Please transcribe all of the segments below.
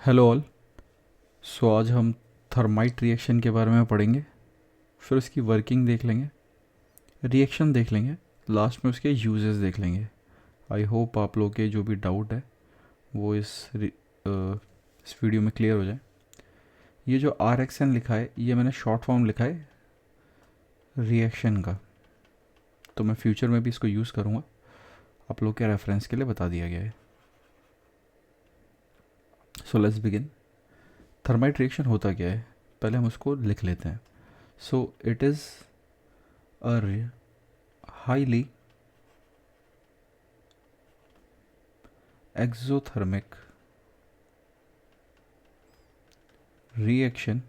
Hello all. सो आज हम thermite reaction के बारे में पढ़ेंगे, फिर उसकी वर्किंग देख लेंगे, रिएक्शन देख लेंगे, लास्ट में उसके यूजेस देख लेंगे। आई होप आप लोग के जो भी डाउट है वो इस वीडियो में क्लियर हो जाए। ये जो आर एक्स एन लिखा है ये मैंने शॉर्ट फॉर्म लिखा है रिएक्शन का, तो मैं फ्यूचर में भी इसको यूज़ करूँगा, आप लोग के रेफरेंस के लिए बता दिया गया है। So let's begin. Thermite reaction होता क्या है, पहले हम उसको लिख लेते हैं। So it is a highly exothermic reaction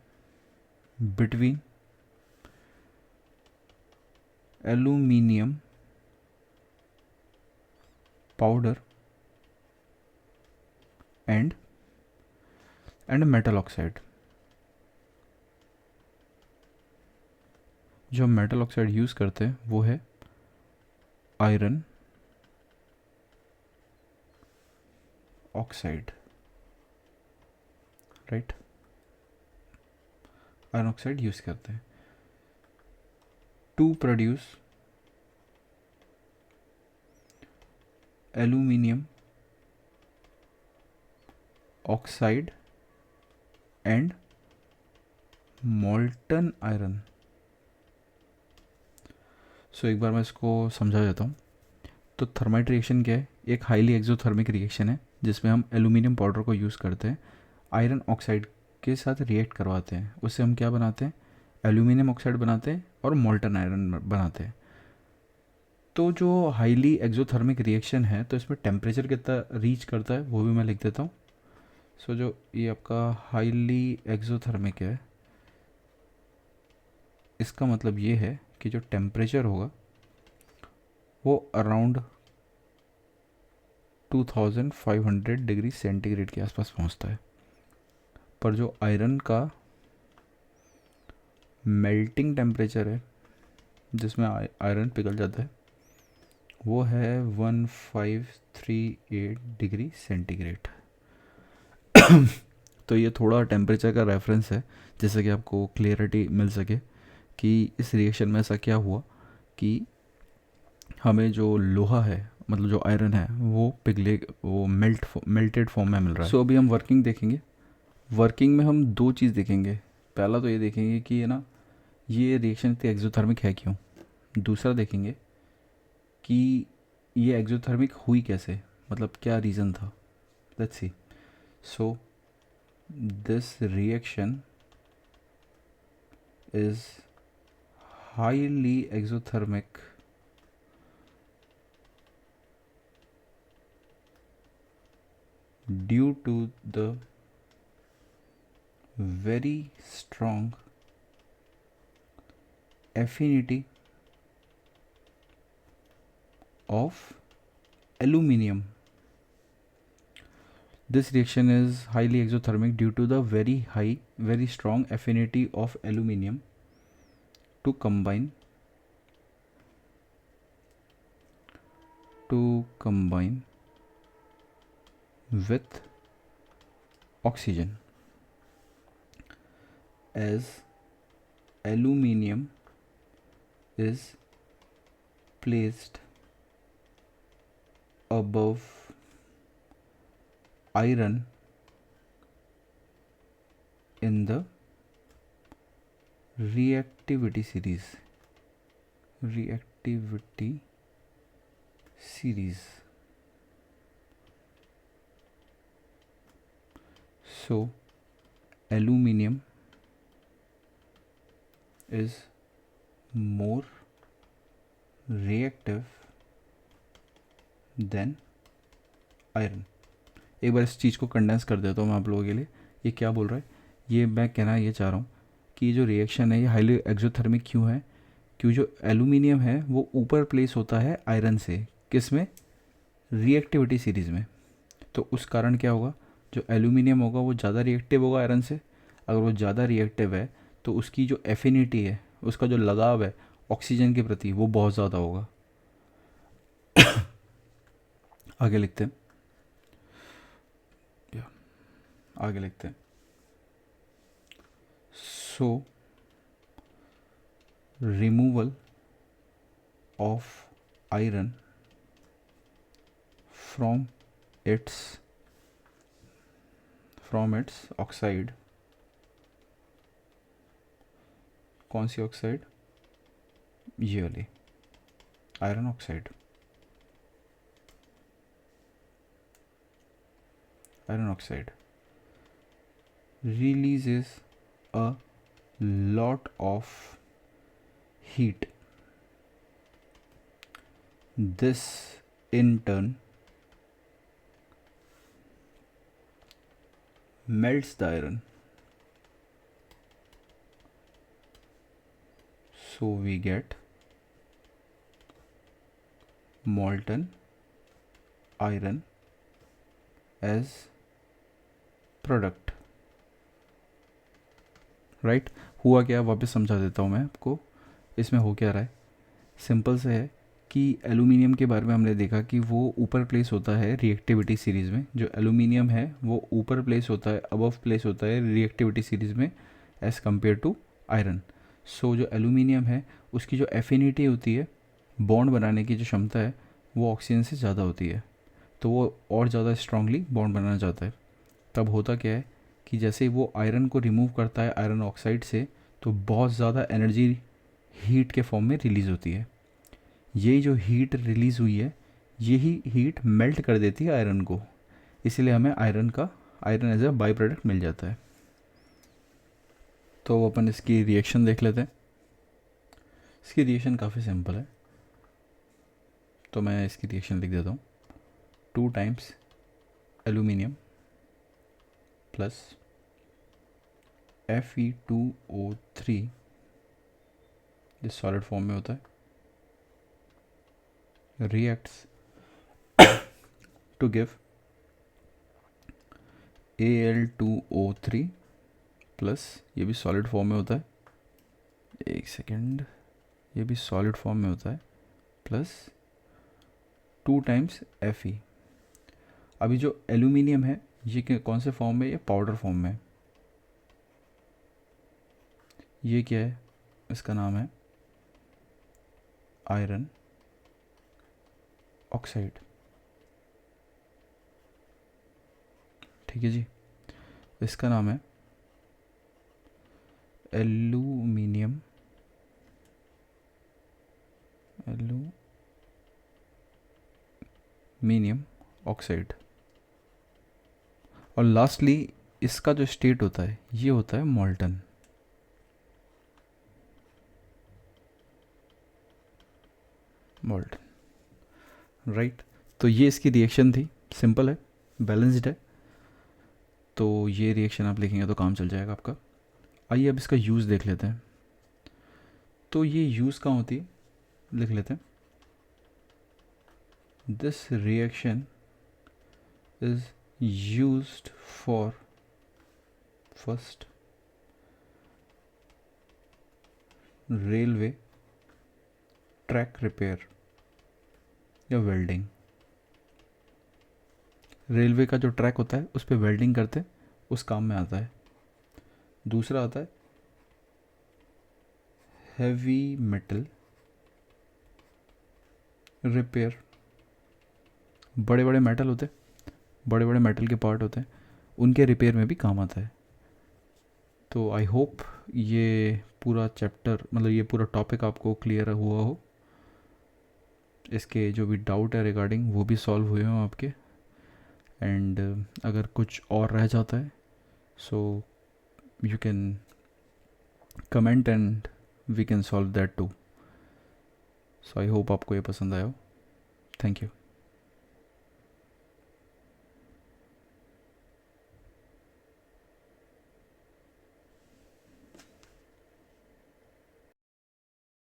between aluminium powder and metal oxide। जो हम मेटल ऑक्साइड यूज़ करते हैं वो है iron oxide, right. Iron oxide use करते हैं to produce aluminium oxide and molten iron. So एक बार मैं इसको समझा देता हूँ। तो थर्माइट रिएक्शन क्या है, एक हाईली एक्सोथर्मिक रिएक्शन है जिसमें हम एल्यूमिनियम पाउडर को यूज़ करते हैं, आयरन ऑक्साइड के साथ रिएक्ट करवाते हैं, उससे हम क्या बनाते हैं, एल्यूमिनियम ऑक्साइड बनाते हैं और मोल्टन आयरन बनाते हैं। तो जो हाईली एक्सोथर्मिक रिएक्शन है तो इसमें टेम्परेचर कितना रीच करता है वो भी मैं लिख देता हूँ। सो जो ये आपका हाईली एक्सोथर्मिक है इसका मतलब ये है कि जो टेम्परेचर होगा वो अराउंड 2500 डिग्री सेंटीग्रेड के आसपास पहुंचता है। पर जो आयरन का मेल्टिंग टेम्परेचर है जिसमें आयरन पिघल जाता है वो है 1538 डिग्री सेंटीग्रेड। तो ये थोड़ा टेम्परेचर का रेफरेंस है जिससे कि आपको क्लियरिटी मिल सके कि इस रिएक्शन में ऐसा क्या हुआ कि हमें जो लोहा है मतलब जो आयरन है वो पिघले, वो मेल्टेड फॉर्म में मिल रहा है। सो अभी हम वर्किंग देखेंगे। वर्किंग में हम दो चीज़ देखेंगे। पहला तो ये देखेंगे कि है ना ये रिएक्शन इतनी एक्सोथर्मिक है क्यों। दूसरा देखेंगे कि ये एक्सोथर्मिक हुई कैसे, मतलब क्या रीज़न था। Let's see. So this reaction is highly exothermic due to the very strong affinity of aluminium. This reaction is highly exothermic due to the very strong affinity of aluminium to combine with oxygen, as aluminium is placed above iron in the reactivity series. So aluminium is more reactive than iron. एक बार इस चीज़ को condense कर देता हूँ मैं आप लोगों के लिए। ये क्या बोल रहा है, ये मैं कहना ये चाह रहा हूँ कि ये जो रिएक्शन है ये हाईली एक्सोथर्मिक क्यों है, क्योंकि जो एल्यूमिनियम है वो ऊपर प्लेस होता है आयरन से, किस में, रिएक्टिविटी सीरीज़ में। तो उस कारण क्या होगा, जो एल्यूमिनियम होगा वो ज़्यादा रिएक्टिव होगा आयरन से। अगर वो ज़्यादा रिएक्टिव है तो उसकी जो एफिनिटी है, उसका जो लगाव है ऑक्सीजन के प्रति वो बहुत ज़्यादा होगा। आगे लिखते हैं। आगे लिखते हैं। सो removal of iron from its oxide, कौन सी ऑक्साइड, ये वाली iron oxide, releases a lot of heat. This in turn melts the iron. So we get molten iron as product. Right हुआ क्या, वापस समझा देता हूँ मैं आपको। इसमें हो क्या रहा है, सिंपल से है कि एलुमिनियम के बारे में हमने देखा कि वो ऊपर प्लेस होता है रिएक्टिविटी सीरीज़ में। जो एलुमिनियम है वो ऊपर प्लेस होता है, अबव प्लेस होता है रिएक्टिविटी सीरीज़ में एज़ कम्पेयर टू आयरन। सो जो एलुमिनियम है उसकी जो एफिनिटी होती है, बॉन्ड बनाने की जो क्षमता है, वो ऑक्सीजन से ज़्यादा होती है, तो वो और ज़्यादा स्ट्रांगली बॉन्ड बनाना चाहता है। तब होता क्या है कि जैसे वो आयरन को रिमूव करता है आयरन ऑक्साइड से, तो बहुत ज़्यादा एनर्जी हीट के फॉर्म में रिलीज़ होती है। यही जो हीट रिलीज़ हुई है, यही हीट मेल्ट कर देती है आयरन को, इसीलिए हमें iron as a byproduct मिल जाता है। तो अपन इसकी रिएक्शन देख लेते हैं। इसकी रिएक्शन काफ़ी सिंपल है, तो मैं इसकी रिएक्शन लिख देता हूँ। 2 टाइम्स एल्यूमिनियम प्लस Fe2O3, जिस सॉलिड फॉर्म में होता है, reacts to give Al2O3 plus, ये भी सॉलिड फॉर्म में होता है, एक सेकेंड, ये भी सॉलिड फॉर्म में होता है, प्लस 2 टाइम्स Fe। अभी जो एल्यूमिनियम है ये कौन से फॉर्म में, ये पाउडर फॉर्म में। ये क्या है, इसका नाम है आयरन ऑक्साइड। ठीक है जी, इसका नाम है एल्यूमिनियम ऑक्साइड। और लास्टली इसका जो स्टेट होता है ये होता है मॉल्टन। राइट, तो ये इसकी रिएक्शन थी, सिंपल है, बैलेंस्ड है। तो ये रिएक्शन आप लिखेंगे तो काम चल जाएगा आपका। आइए अब इसका यूज़ देख लेते हैं। तो ये यूज़ कहाँ होती है, लिख लेते हैं। This reaction is used for first railway track repair या वेल्डिंग। रेलवे का जो ट्रैक होता है उस पर वेल्डिंग करते, उस काम में आता है। दूसरा आता है हैवी मेटल रिपेयर, बड़े बड़े मेटल होते हैं, बड़े बड़े मेटल के पार्ट होते हैं, उनके रिपेयर में भी काम आता है। तो आई होप ये पूरा चैप्टर, मतलब ये पूरा टॉपिक आपको क्लियर हुआ हो, इसके जो भी डाउट है रिगार्डिंग वो भी सॉल्व हुए हों आपके। एंड अगर कुछ और रह जाता है so you can comment and we can solve that too. So I hope आपको ये पसंद आया हो। Thank you.